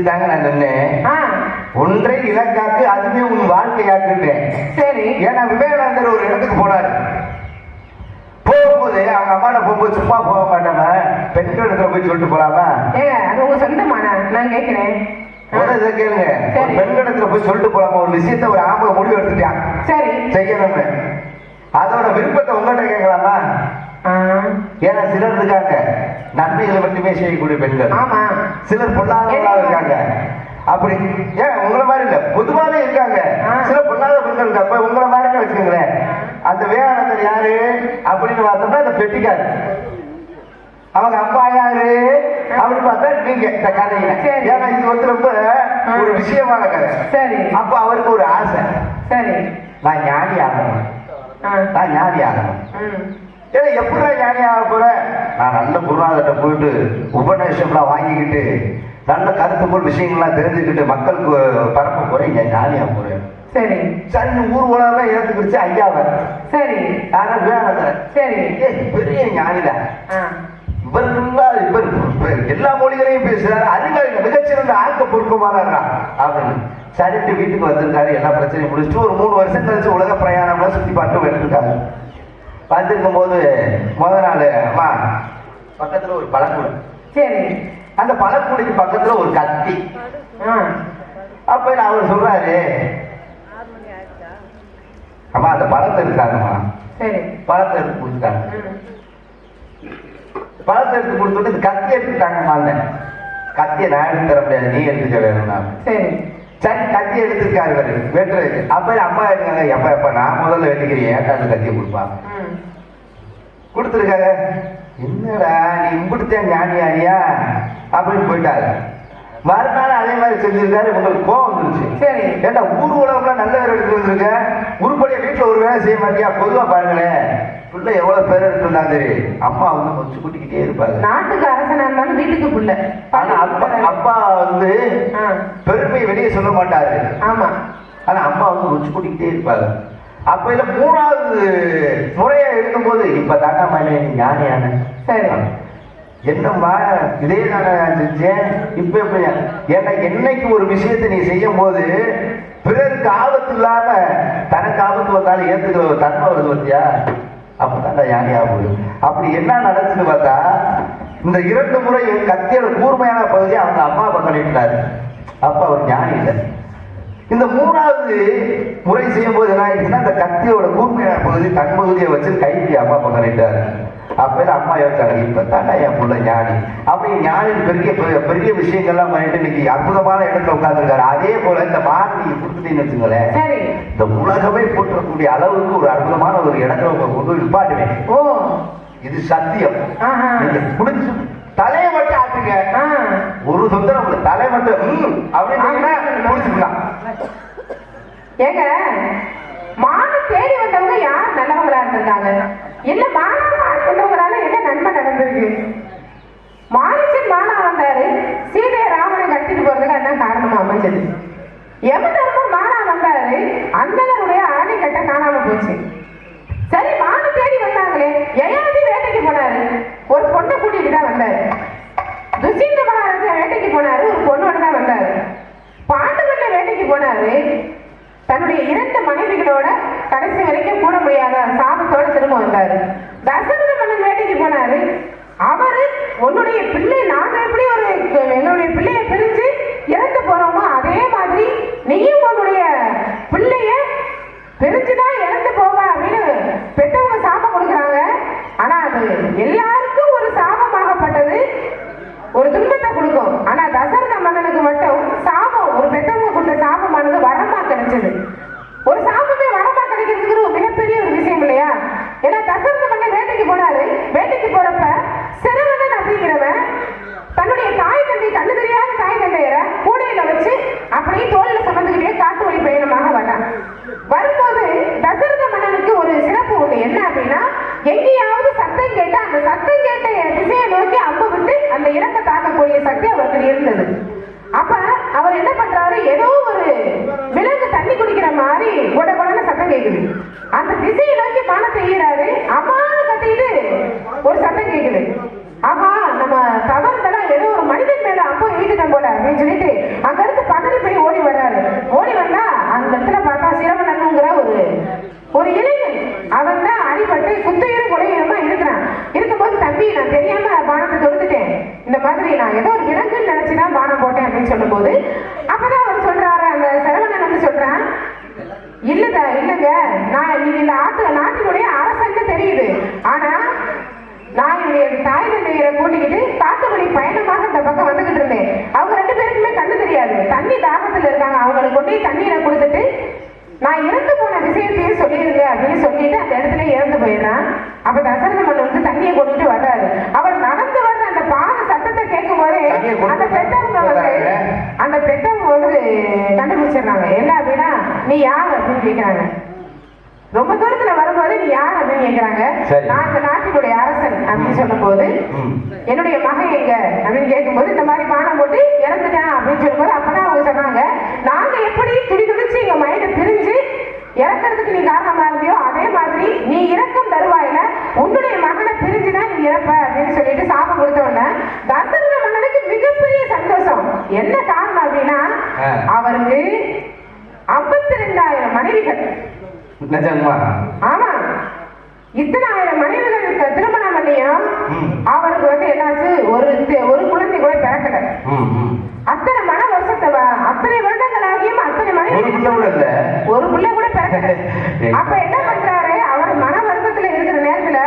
B: தாங்க நான் சொன்னேன்.
D: ஆ,
B: ஒன்றை இலக்காக்கு அதுவே உன் வாழ்க்கையாக்குட்டேன்.
D: சரி.
B: ஏன்னா விவேகானந்தர் ஒரு இடத்துக்கு போனாரு. போகும்போது அவங்க அம்மாட்ட போகும்போது சும்மா போக மாட்டாம பெண்கள் இடத்துல போய் சொல்லிட்டு போலாமா?
D: ஏங்க அது உங்க சொந்தமானா? நான் கேட்கிறேன்.
B: இதை கேளுங்க. ஒரு பெண்கள் இடத்துல போய் சொல்லிட்டு போலாமா? ஒரு விஷயத்த ஒரு ஆம்பளை முடிவு எடுத்துட்டான்
D: சரி
B: செய்யணும்னு. அதோட விருப்பத்தை உங்கள்கிட்ட கேட்கலாமா? ஏன்னா சிலர் இருக்காங்க நன்மைகளை மட்டுமே செய்யக்கூடிய பெண்கள்.
D: ஆமா.
B: சிலர் பொல்லாதவர்களாக இருக்காங்க. அப்படி ஏன் உங்களை மாதிரி இல்ல, பொதுவாகவே இருக்காங்க. சில பொல்லாத பெண்கள் இருக்கு. அப்ப உங்களை மாதிரி வச்சுக்கோங்களேன். அந்த விவேகானந்தர் யாரு அப்படின்னு பார்த்தோம்னா அந்த பெட்டிக்காரு. அவங்க அப்பா யாரு அப்படின்னு பார்த்தா நீங்க இந்த கதையில. ஏன்னா இது வந்து ரொம்ப ஒரு விஷயமான கதை.
D: சரி.
B: அப்ப அவருக்கு ஒரு ஆசை.
D: சரி.
B: நான் ஞானி ஆகணும். நான் ஞானி ஆகணும். ஏன்னா எப்படி ஞானி ஆக போறேன்? நான் நல்ல குருநாதர்கிட்ட போயிட்டு உபநேசம்லாம் வாங்கிக்கிட்டு நல்ல கருத்துக்குள் விஷயங்கள்லாம் தெரிஞ்சுக்கிட்டு மக்களுக்கு பரப்ப போறேன். இங்க ஞானியா போறேன்.
D: சரி.
B: சரி ஊர் உலகம் ஏத்துக்கிடுச்சு ஐயாவை.
D: சரி.
B: யாரா விவேகானந்தர்.
D: சரி.
B: பெரிய ஞானிதான். இவர் எல்லா மொழிகளையும் பேசுறாரு. அதிகாரிகள் மிகச்சிறந்த ஆக்க பொறுப்புமாறா அப்படின்னு சரிட்டு வீட்டுக்கு வந்திருக்காரு. எல்லா பிரச்சனையும் முடிச்சுட்டு ஒரு 3 வருஷம் கழிச்சு உலக பிரயாணம்லாம் சுத்தி பார்த்து வந்துருக்காரு. வந்திருக்கும் போது முதல் நாள் அம்மா பக்கத்துல ஒரு பழக்கூடை.
D: சரி.
B: அந்த பழக்கூடைக்கு பக்கத்துல ஒரு கத்தி. அப்ப அவர் சொல்றாரு, அம்மா அந்த பழத்தை இருக்காங்கம்மா.
D: சரி.
B: பழத்தை எடுத்து கொடுத்துட்டாங்க. பழத்தை எடுத்து கொடுத்துட்டு கத்தி எடுத்துட்டாங்கம்மா. அந்த கத்தியை நான் எடுத்து தர முடியாது, நீ எடுத்துக்க வேணும்னா.
D: சரி.
B: சரி கத்தி எடுத்துருக்காரு இவரு வெட்டுறதுக்கு. அப்ப அம்மா இருக்காங்க, எப்ப எப்ப நான் முதல்ல வெட்டிக்கிறேன் ஏட்டாந்து கத்தியை கொடுப்பாங்க. கொடுத்துருக்காங்க. என்னடா நீ இம்பிடுத்தேன் ஞானியாரியா அப்படின்னு போயிட்டாரு. மறுநாள் அதே மாதிரி செஞ்சிருக்காரு. உங்களுக்கு கோவம் வந்துருச்சு. ஏன்னா ஊர் உலகம்லாம் நல்ல பேர் எடுத்து வந்திருக்க, உருப்படியா வீட்டுல ஒரு வேலை செய்ய மாட்டியா? பொதுவா பாருங்களேன், புள்ள எவ்வளவு பேர் எடுத்துருந்தா சரி அம்மா வந்து கொஞ்சம் கூட்டிக்கிட்டே இருப்பாங்க.
D: நாட்டுக்கு அரசனா இருந்தாலும் வீட்டுக்கு புள்ள.
B: ஆனா அப்பா வந்து பெருமை வெளியே சொல்ல மாட்டாரு.
D: ஆமா.
B: ஆனா அம்மா வந்து கொஞ்சம் கூட்டிக்கிட்டே இருப்பாங்க. அப்ப இல்ல 3வது முறையா எடுக்கும்போது இப்ப தாண்டா மணி ஞானியான.
D: சரி.
B: என்னம்மா இதே நான் செஞ்சேன் இப்ப எப்படி? ஏன்னா என்னைக்கு ஒரு விஷயத்தை நீ செய்யும் போது பிறருக்கு ஆபத்து இல்லாம தனக்கு ஆபத்து வந்தாலும் ஏத்துக்கிற ஒரு தன்மை வருது பத்தியா? அப்பதான்டா ஞானியா போகுது. அப்படி என்ன நடந்துன்னு பார்த்தா இந்த 2 முறை கத்தியோட கூர்மையான பகுதியை அவங்க அம்மா அப்பா பண்ணிட்டாரு. அப்ப அவர் ஞானி இல்லை. இந்த 3வது முறை செய்யும் போது என்ன ஆயிடுச்சுன்னா இந்த கத்தியோட கூர்மையான பகுதி தன் பகுதியை வச்சு கைப்பி அம்மா அப்பா பண்ணிட்டாரு. அப்ப அம்மா யோசிச்சாங்க, இப்ப தாண்டா என் புள்ள ஞானி. அப்படி ஞானி பெரிய பெரிய விஷயங்கள்லாம் பண்ணிட்டு இன்னைக்கு அற்புதமான இடத்துல உட்கார்ந்துருக்காரு. அதே போல இந்த மாநில கொடுத்துட்டீங்கன்னு வச்சுங்களேன், இந்த உலகமே போற்றக்கூடிய அளவுக்கு ஒரு அற்புதமான ஒரு இடத்துல உங்க கொண்டு நிப்பாட்டுவேன். இது சத்தியம். நீங்க புடிச்சு தலையை மட்டும் ஆட்டுங்க, ஒரு சுந்தரம் தலை மட்டும் அப்படின்னு முடிச்சுக்கலாம்.
D: ஏங்க மான தேடி வந்தவங்க யார் நல்லவங்களா இருந்திருக்காங்க? இல்ல மானா வந்தவங்களால என்ன நன்மை நடந்திருக்கு? மாரிச்சன் மானா வந்தாரு, சீதையை ராமனை கடத்திட்டு போறதுக்கு அதான் காரணமா அமைஞ்சது. யமதர்மன் மானா வந்தாரு, அந்தனருடைய ஆணை கட்ட காணாம போச்சு. சரி மான தேடி வந்தாங்களே, யயாதி வேட்டைக்கு போனாரு, ஒரு பொண்ணை கூட்டிட்டு தான் வந்தாரு. துஷிந்த மகாராஜா வேட்டைக்கு போனாரு, ஒரு பொண்ணோட தான் வந்தாரு. பாண்டவர்ல வேட்டைக்கு போனாரு, தன்னுடைய 2 மனைவிகளோட கடைசி வரைக்கும் கூட முடியாத சாபத்தோட திரும்ப வந்தாரு. தசரத மன்னன் வேட்டைக்கு போனாரு, அவரு உன்னுடைய பிள்ளை நாங்க எப்படி ஒரு எங்களுடைய பிள்ளைய பிரிஞ்சு இறந்து போறோமோ அதே மாதிரி நீயும் உன்னுடைய பிள்ளைய பிரிஞ்சுதான் இறந்து போவ அப்படின்னு பெற்றவங்க சாபம் கொடுக்குறாங்க. ஆனா அது எல்லாருக்கும் ஒரு சாபமாகப்பட்டது ஒரு துன்பத்தை கொடுக்கும். ஆனா தசரத மன்னனுக்கு மட்டும் சாபம், ஒரு பெற்றவங்க கொடுத்த சாபமானது வரமா கிடைச்சது. ஒரு சாபமே வரமா கிடைக்கிறதுக்கு ஒரு மிகப்பெரிய ஒரு விஷயம் இல்லையா? ஏன்னா தசரத மன்னன் வேட்டைக்கு போனாரு, வேட்டைக்கு போறப்ப சிரவணன் அப்படிங்கிறவன் தன்னுடைய தாய் தந்தை கண்ணு தெரியாத தாய் தந்தையரை கூடையில வச்சு அப்படியே தோல்ல சுமந்துக்கிட்டே காட்டு வழி பயணமாக வந்தான். வரும்போது தசரத மன்னனுக்கு ஒரு சிறப்பு உண்டு. என்ன அப்படின்னா, எங்கேயாவது சத்தம் கேட்டு அந்த சத்தம் கேட்ட திசையை நோக்கி அம்பு விட்டு அந்த இலக்கை தாக்கக்கூடிய சக்தி அவருக்கு இருந்தது. அப்ப அவர் என்ன பண்றாரு, ஏதோ ஒரு விலங்கு தண்ணி குடிக்கிற மாதிரி கொட கொடன்னு சத்தம் கேட்குது. அந்த திசையை நோக்கி பானத்தை ஈராரு, அம்மானு கத்திட்டு ஒரு சத்தம் கேட்குது. ஆஹா நம்ம தவறுதலா ஏதோ ஒரு மனிதன் மேல அம்பு எழுதிட்டோம் போல அப்படின்னு சொல்லிட்டு அடிபட்டு குத்துயிரும் குலையுமா இருக்கிறான். இருக்கும்போது தம்பி நான் தெரியாம பானத்தை தொடுத்துட்டேன், இந்த மாதிரி நான் ஏதோ ஒரு விலங்குன்னு நினைச்சுதான் பானம் போட்டேன் அப்படின்னு சொல்லும் போது அப்பதான் அவர் சொல்றாரு, அந்த சரவணன் வந்து சொல்றான், இல்லங்க நான் நீங்க இந்த நாட்டினுடைய அரசன்னு தெரியுது, ஆனா நான் என்னுடைய தாய் தந்தையரை கூட்டிக்கிட்டு காட்டுவழி பயணமாக இந்த பக்கம் வந்துகிட்டு இருந்தேன். அவங்க 2 பேருக்குமே கண்ணு தெரியாது, தண்ணி தாகத்துல இருக்காங்க, அவங்களுக்கு கொண்டு தண்ணீரை கொடுத்துட்டு நான் இறந்து போன விஷயத்தையும் சொல்லிருங்க அப்படின்னு சொல்லிட்டு அந்த இடத்துல இறந்து போயிடுறான். அப்ப தசரத மன்னன் வந்து தண்ணியை கொண்டுட்டு வர்றாரு. அவர் நடந்து வர்ற அந்த பாத சத்தத்தை கேட்கும் போதே அந்த பெத்தவங்க வந்து கண்டுபிடிச்சிடுறாங்க. என்ன அப்படின்னா, நீ யார் அப்படின்னு கேட்கிறாங்க. ரொம்ப தூரத்துல வரும்போது நீ யார் அப்படின்னு கேட்கிறாங்க. நான் இந்த நாட்டினுடைய அரசன் அப்படின்னு சொல்லும் போது, என்னுடைய மகன் எங்க அப்படின்னு கேட்கும்போது, இந்த மாதிரி பானம் போட்டு இறந்துட்டான் அப்படின்னு சொல்லும்போது அப்பதான் அவங்க சொன்னாங்க, நாங்க எப்படி துடிச்சு எங்க மைண்ட பிரிஞ்சு இறக்கிறதுக்கு நீ காரணமா இருந்தியோ, அதே மாதிரி நீ இறக்கும் தருவாயில உன்னுடைய மகனை பிரிஞ்சுதான் நீ இறப்ப அப்படின்னு சொல்லிட்டு சாபம் கொடுத்தோன்ன தசரத மன்னனுக்கு மிகப்பெரிய சந்தோஷம். என்ன காரணம் அப்படின்னா, அவருக்கு 52,000 மனைவிகள். ஆமா, இத்தனை 1000 மனைவிகளுக்கு திருமணம் பண்ணியும் அவருக்கு வந்து என்னாச்சு, ஒரு குழந்தை கூட பிறக்கல. அத்தனை மன வருஷத்தை அத்தனை வருடங்களாகியும் அத்தனை மனைவி ஒரு பிள்ளை கூட பிறக்கல. அப்ப என்ன பண்றாரு, அவர் மன வருத்தத்துல இருக்கிற நேரத்துல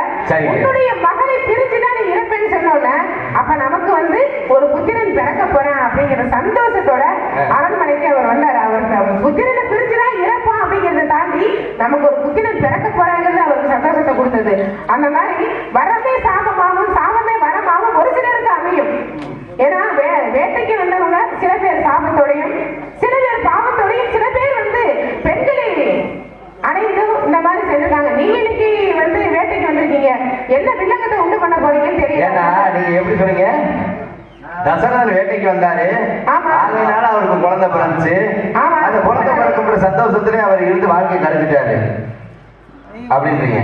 D: உன்னுடைய மகனை பிரிச்சுதான் நீ இறப்பேன்னு சொன்னோன்ன, அப்ப நமக்கு வந்து ஒரு புத்திரன் பிறக்க போறேன் அப்படிங்கிற சந்தோஷத்தோட அரண்மனைக்கு அவர் வந்தாரு. அவருக்கு புத்திரனை பிரிச்சுதான் இறப்பான் அப்படிங்கிறத தாண்டி நமக்கு ஒரு புத்திரன் பிறக்க போறாங்கிறது அவருக்கு சந்தோஷத்தை கொடுத்தது. அந்த மாதிரி வரமே சாபமாகவும் சாபமே வரமாகவும் ஒரு சிலருக்கு அமையும். ஏன்னா வேட்டைக்கு வந்தவங்க சில பேர் சாபத்தோடையும் சில பேர் பாவத்தோடையும் சில பேர் வந்து பெண்களை அடைந்து இந்த மாதிரி செஞ்சிருக்காங்க. நீங்க இன்னைக்கு வந்து வேட்டைக்கு வந்திருக்கீங்க, என்ன வில்லங்கத்தை உண்டு பண்ண போறீங்கன்னு தெரியல.
B: நீங்க எப்படி சொன்னீங்க, தசரதன் வேட்டைக்கு வந்தாரு, அதனால அவருக்கு குழந்தை பிறந்துச்சு, அந்த குழந்தை பிறக்குற சந்தோஷத்துல அவர் இருந்து வாழ்க்கையை கழிச்சிட்டாரு அப்படின்றீங்க.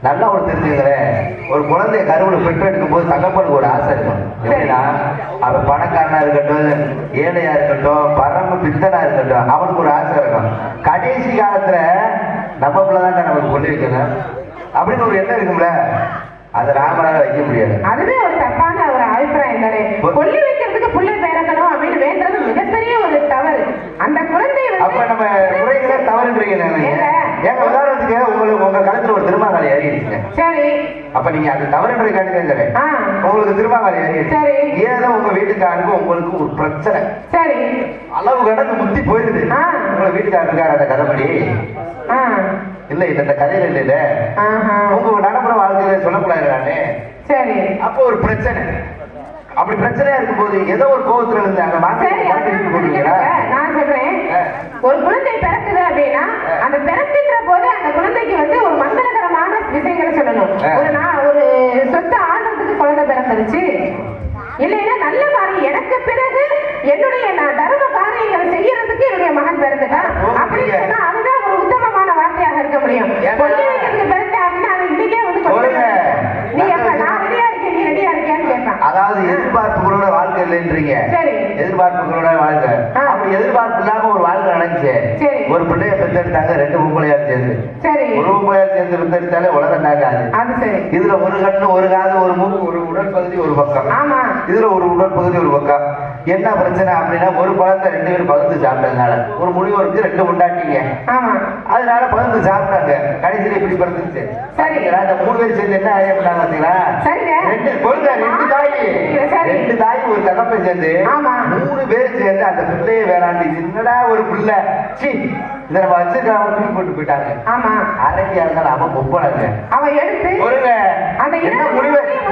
B: நல்லா ஒரு தெரிஞ்சுக்கிறேன், ஒரு குழந்தைய கருவுல பெற்றெடுக்கும் போது தகப்பனுக்கு ஒரு ஆசை இருக்கும். எப்படின்னா, அவன் பணக்காரனா இருக்கட்டும், ஏழையா இருக்கட்டும், பரம பித்தனா இருக்கட்டும், அவனுக்கு ஒரு ஆசை இருக்கும். கடைசி காலத்துல நம்ம பிள்ளைதான் நமக்கு கொண்டு வைக்கணும் அப்படின்னு ஒரு எண்ணம் இருக்கும்ல, அதை ராமனால வைக்க முடியாது.
D: அதுவே ஒரு தப்பான ஒரு அபிப்பிராயம் தானே. கொல்லி வைக்கிறதுக்கு புள்ள பிறக்கணும் அப்படின்னு வேண்டது மிகப்பெரிய ஒரு தவறு. அந்த குழந்தை
B: அப்ப நம்ம முறைகளை தவறுன்றீங்க. ஏங்க உதாரணத்துக்கு உங்க கழுத்துல ஒரு திருமாங்காலி ஏறிடுச்சுங்க, சரி, அப்ப நீங்க அது தவறுன்ற காரணம் உங்களுக்கு திருமாங்காலி ஏறிடுச்சு, ஏதோ உங்க வீட்டுக்காருக்கு உங்களுக்கு ஒரு பிரச்சனை, சரி, அளவு கடந்து முத்தி போயிருது, உங்க வீட்டுக்காரர் இருக்காரு அந்த கதைப்படி இல்ல இல்ல இந்த கதையில இல்ல உங்க நடைமுறை வாழ்க்கையில சொல்லக்கூடாது, சரி, அப்போ ஒரு பிரச்சனை. அப்படி பிரச்சனையா இருக்கும் போது ஏதோ ஒரு கோபத்துல இருந்து அந்த நான்
D: சொல்றேன், ஒரு குழந்தை பிறக்குது அப்படின்னா அந்த பிறக்கின்ற போது அந்த குழந்தைக்கு வந்து ஒரு மங்களகரமான விஷயங்களை சொல்லணும். ஒரு சொத்து ஆடுறதுக்கு குழந்தை பிறந்துருச்சு, இல்லைன்னா நல்ல காரியம் எனக்கு பிறகு என்னுடைய தர்ம காரியங்களை செய்யறதுக்கு என்னுடைய மகன் பிறந்துட்டான் அப்படின்னு சொன்னா அதுதான் ஒரு உத்தமமான வார்த்தையாக இருக்க முடியும். கொல்லி வைக்கிறதுக்கு பிறகு அப்படின்னா அவன் இன்னைக்கே வந்து நீ எப்ப நான் ரெடியா இருக்கேன், நீ ரெடியா இருக்கியான்னு கேட்பான்.
B: அதாவது எதிர்பார்ப்புகளோட வாழ்க்கை இல்லைன்றீங்க, எதிர்பார்ப்புகளோட வாழ்க்கை. அப்படி எதிர்பார்ப்பு இல்லாம ஒரு வாழ்க்கை நடந்துச்சு, ஒரு பிள்ளைய பெற்றெடுத்தாங்க, 2 பொம்பளையார் சேர்ந்து, ஒரு பொம்பளையார் சேர்ந்து பெற்றெடுத்தாலே உலகம் தாக்காது. இதுல ஒரு கண்ணு, ஒரு காது, ஒரு மூக்கு, ஒரு உடல் பகுதி ஒரு பக்கம், இதுல ஒரு உடல் பகுதி ஒரு பக்கம். என்ன பிரச்சனை அப்படின்னா, ஒரு பழத்தை 2 பேரும் பகிர்ந்து சாப்பிட்டதுனால ஒரு முனிவருக்கு 2 உண்டாட்டிங்க, அதனால பகிர்ந்து சாப்பிட்டாங்க. கடைசியில இப்படி பிறந்துச்சு. சரிங்களா, இந்த 3 பேர் சேர்ந்து என்ன ஆகிய பண்ணாங்க பார்த்தீங்களா, 2 தாய் ஒரு தகப்பை சேர்ந்து 3 பேர் சேர்ந்து அந்த பிள்ளையை வேளாண்டி சின்னடா ஒரு பிள்ளை இதை நம்ம வச்சிருக்காம தூக்கி போட்டு போயிட்டாங்க. அரைக்கியா இருந்தாலும் அவன் பொப்பனாங்க, அவன் எடுத்து ஒருங்க என்ன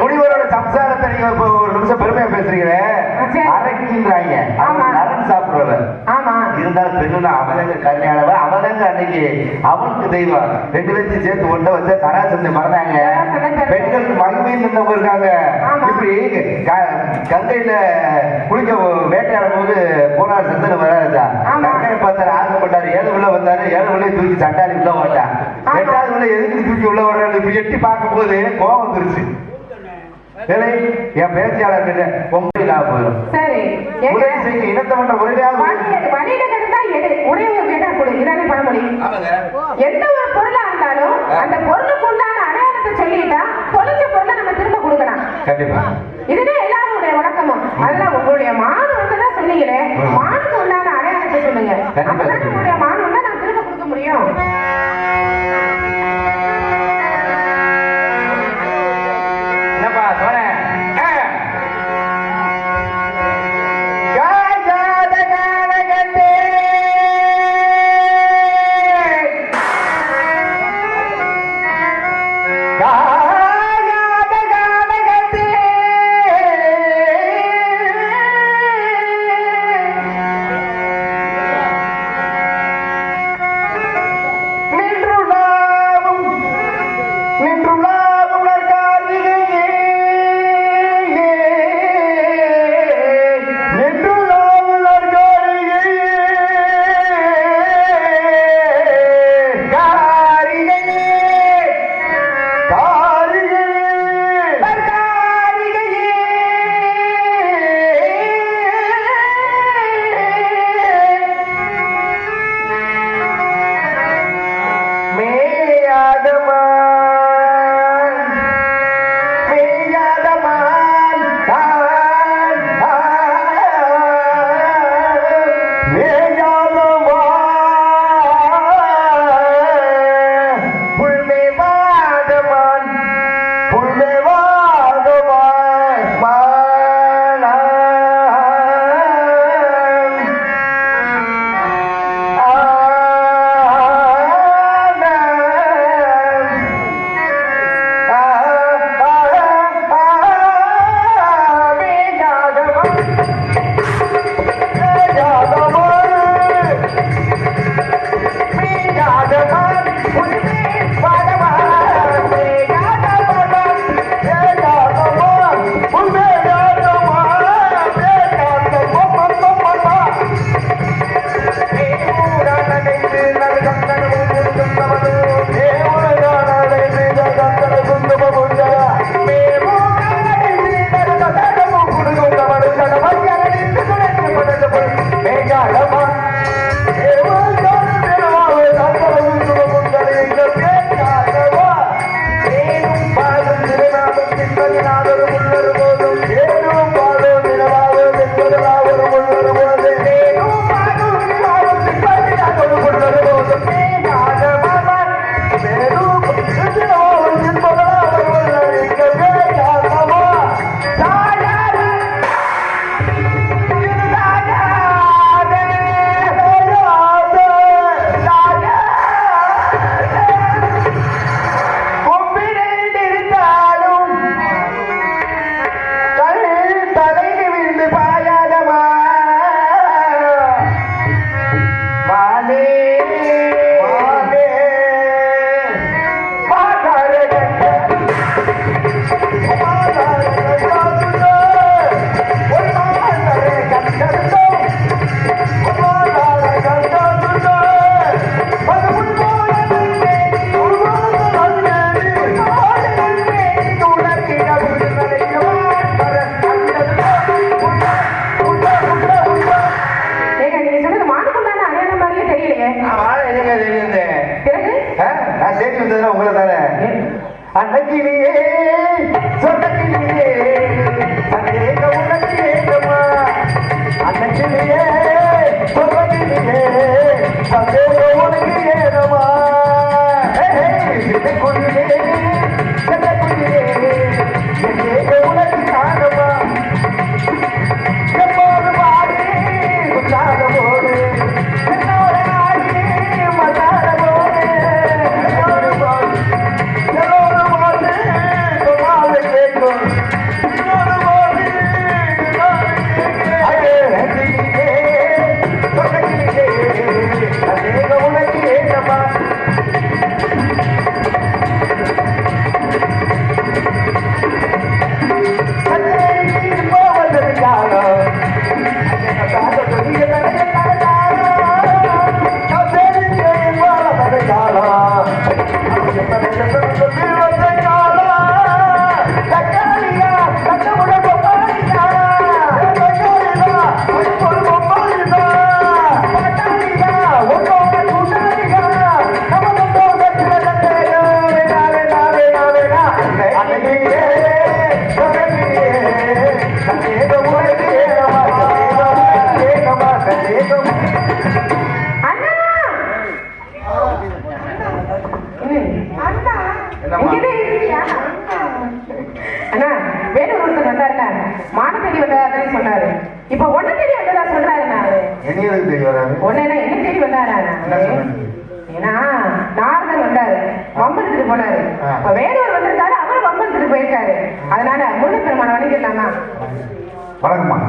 B: முனிவரோட சம்சாரத்தை நீங்க இப்போ ஒரு நிமிஷம் பெருமையா பேசுறீங்களே, அரைக்கின்றாங்க, நரன் சாப்பிடுறவன் இருந்தாலும் பெண்ணுன்னா அவதாங்க கல்யாணவ, அவதாங்க அன்னைக்கு அவனுக்கு தெய்வம். 2 பேர்த்தையும் சேர்த்து ஒன்றை வச்ச தராசத்தை மறந்தாங்க. பெண்களுக்கு மகிமையும் நின்றவங்க இருக்காங்க. இப்படி கங்கையில குளிக்க வேட்டையாடும் போது போனார் சந்தன வராதா, கங்கையை பார்த்தாரு, ஆசைப்பட்டாரு, 7 உள்ள வந்தாரு, 7 உள்ளே தூக்கி சண்டாடி உள்ள ஓட்டான். 8வது உள்ள எதுக்கு தூக்கி உள்ள வர்றாரு, இப்படி எட்டி பார்க்கும் போது கோபம் வந்துருச்சு. என் பேச்சியாளர் பொம்பளை போயிடும். சரி, இனத்தை பண்ற முறையாக எந்த ஒரு பொருளா இருந்தாலும் அந்த பொருளுக்கு உண்டான
A: கண்டிப்பா.
D: இதுதான் எல்லாருடைய வழக்கமும். அதெல்லாம் உங்களுடைய மாடு வந்ததா சொன்னீங்களே, மாடுக்கு உண்டான அடையாளத்தை சொல்லுங்க. அப்பதான் உங்களுடைய மாடு வந்தா நான் திரும்ப கொடுக்க முடியும்.
A: என்னப்பா சொன்னேன்?
B: அன்னைக்கிலேயே சொன்னக்கிலேயே சந்தேக உனக்கு ஏகமா அன்னைக்கிலேயே சொன்னக்கிலேயே சந்தேக உனக்கு ஏகமா சின்னக்குடியே சின்னக்குடியே சந்தேக உனக்கு காணமா எப்போது பாடி உற்சாக போடு என்னோட நாடி மசால போடு உனக்கு ஏற்றமா
D: அண்ணா வேலூர் ஒருத்தர் வந்தாருண்ணா மான தேடி வந்ததா சொன்னாரு. இப்ப ஒன்ன தேடி வந்ததா சொல்றாருண்ணா.
C: என்னையதுக்கு தெரிய வராது.
D: ஒன்னா என்ன தேடி வந்தாரா? ஏன்னா நாரதர் வந்தாரு வம்பு எடுத்துட்டு போனாரு. இப்ப வேலூர் வந்திருக்காரு, அவரும் வம்பு எடுத்துட்டு போயிருக்காரு. அதனால முருகப்பெருமான வணங்கிடலாமா?
C: வணக்கம்மா.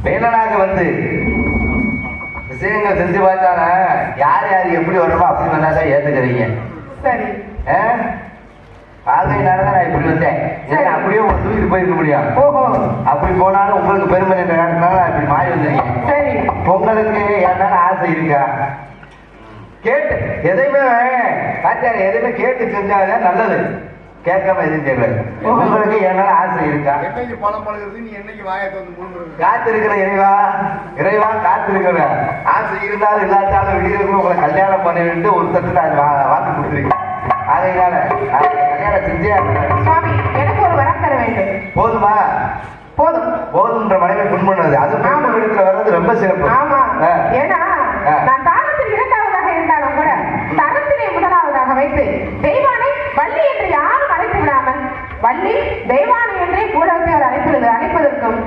B: வேலனாக வந்து விஷயங்கள் செஞ்சு பார்த்தானா யார் யார் எப்படி வரணுமோ அப்படி வந்தாதான் ஏத்துக்கிறீங்க.
D: சரி.
B: ஆகையினாலதான் நான் இப்படி வந்தேன். அப்படியே உங்க தூக்கிட்டு போயிருக்க முடியும்.
D: ஓஹோ.
B: அப்படி போனாலும் உங்களுக்கு பெருமை என்ற காரணத்தினால நான் இப்படி மாறி வந்திருக்கேன்.
D: சரி.
B: உங்களுக்கு என்னால ஆசை இருக்கா? கேட்டு எதையுமே பாத்தியாரு, எதையுமே கேட்டு செஞ்சாதான் நல்லது. கேட்காம எதுவும் செய்வாரு. உங்களுக்கு என்னால ஆசை இருக்கா?
C: என்னைக்கு பழம் பழகுறது, நீ என்னைக்கு வாயத்தை வந்து முழுங்குறது?
B: காத்திருக்கிற இறைவா, இறைவா காத்திருக்கிற ஆசை இருந்தாலும் இல்லாட்டாலும் விடுதலுக்குள்ள உங்களை கல்யாணம் பண்ண வேண்டும் ஒரு தட்டு அது வாக்கு கொடுத்துருக்கேன். அதனால கல்யாணம் செஞ்சே
D: சுவாமி எனக்கு ஒரு வரம் தர வேண்டும்.
B: போதுமா?
D: போதும்.
B: போதும்ன்ற மனைவி புண்பண்ணது அது இடத்துல வர்றது ரொம்ப சிறப்பு.
D: ஆமா. ஏன்னா நான் தானத்தில் இரண்டாவதாக இருந்தாலும் கூட தரத்திலே முதலாவதாக வைத்து தெய்வானை வள்ளி என்று யாரும் அழைத்து விடாமல் வள்ளி தெய்வானை என்றே கூட வைத்து அவர் அழைப்பதற்கும்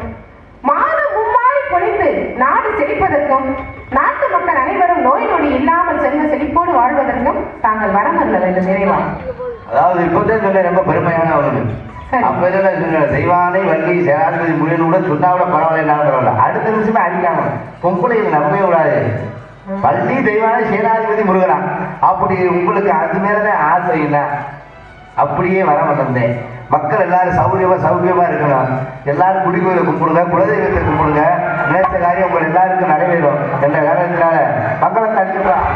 D: மாதம் மும்மாறி பொழிந்து நாடு செழிப்பதற்கும் நாட்டு மக்கள் அனைவரும் நோய் நொடி இல்லாமல் செல்வ செழிப்போடு வாழ்வதற்கும் தாங்கள் வரம் அல்ல வேண்டும் நிறைவா.
B: அதாவது இப்போதான் சொன்ன ரொம்ப பெருமையான ஒன்று. அப்ப சொன்ன தெய்வானை வள்ளி சேனாதிபதி முருகனோட சொன்னாவிட பரவாயில்ல பரவாயில்ல. அடுத்த நிமிஷமே அடிக்காம பொம்பளைகள் நம்பவே விடாது. வள்ளி தெய்வானை சேனாதிபதி முருகனா அப்படி உங்களுக்கு அது மேலதான் ஆசை இல்லை. அப்படியே வர வந்தேன். மக்கள் எல்லாரும் சௌகரியமா இருக்கணும். எல்லாரும் குடிக்கோயிலை கும்பிடுங்க, குலதெய்வத்தை கும்பிடுங்க. நினைச்ச காரியம் உங்கள் எல்லாருக்கும் நிறைவேறும் என்ற காரணத்தினால மக்களை தடுக்கலாம்.